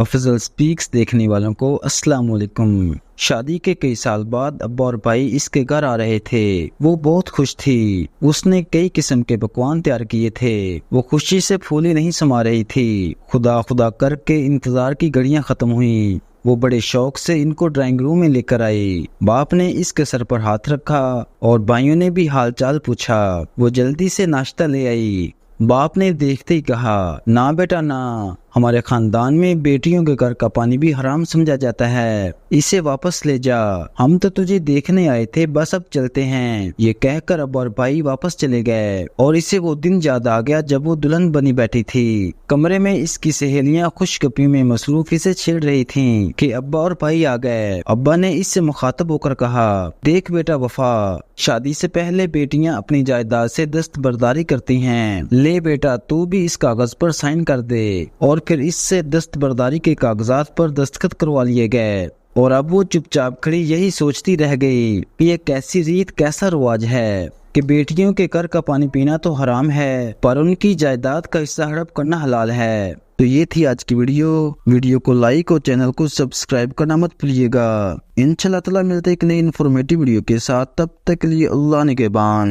افضل specs دیکھنے والوں کو السلام علیکم۔ شادی کے کئی سال بعد ابا اور بھائی اس کے گھر آ رہے تھے۔ وہ بہت خوش تھی۔ اس نے کئی قسم کے پکوان تیار کیے تھے۔ وہ خوشی سے پھولی نہیں سما رہی تھی۔ خدا خدا کر کے انتظار کی گھڑیاں ختم ہوئیں۔ وہ بڑے شوق سے ان کو ڈرائنگ روم میں لے کر آئی۔ باپ نے اس کے سر پر ہاتھ رکھا اور بھائیوں نے بھی حال چال پوچھا۔ وہ جلدی سے ناشتہ لے آئی۔ باپ نے دیکھتے ہی کہا، نہ بیٹا نہ، ہمارے خاندان میں بیٹیوں کے گھر کا پانی بھی حرام سمجھا جاتا ہے، اسے واپس لے جا، ہم تو تجھے دیکھنے آئے تھے، بس اب چلتے ہیں۔ یہ کہہ کر ابا اور بھائی واپس چلے گئے اور اسے وہ دن یاد آ گیا جب وہ دلہن بنی بیٹھی تھی۔ کمرے میں اس کی سہیلیاں خوش گپی میں مصروف اسے چھیڑ رہی تھیں کہ ابا اور بھائی آ گئے۔ ابا نے اس سے مخاطب ہو کر کہا، دیکھ بیٹا وفا، شادی سے پہلے بیٹیاں اپنی جائیداد سے دستبرداری کرتی ہیں، لے بیٹا تو بھی اس کاغذ پر سائن کر دے۔ اور پھر اس سے دستبرداری کے کاغذات پر دستخط کروا لیے گئے۔ اور اب وہ چپ چاپ کھڑی یہی سوچتی رہ گئی کہ یہ کیسی ریت، کیسا رواج ہے کہ بیٹیوں کے گھر کا پانی پینا تو حرام ہے پر ان کی جائیداد کا حصہ ہڑپ کرنا حلال ہے۔ تو یہ تھی آج کی ویڈیو کو لائک اور چینل کو سبسکرائب کرنا مت بھولیے گا۔ انشاءاللہ تعالی ملتے ایک نئی انفارمیٹیو ویڈیو کے ساتھ، تب تک کے لیے اللہ نگہبان۔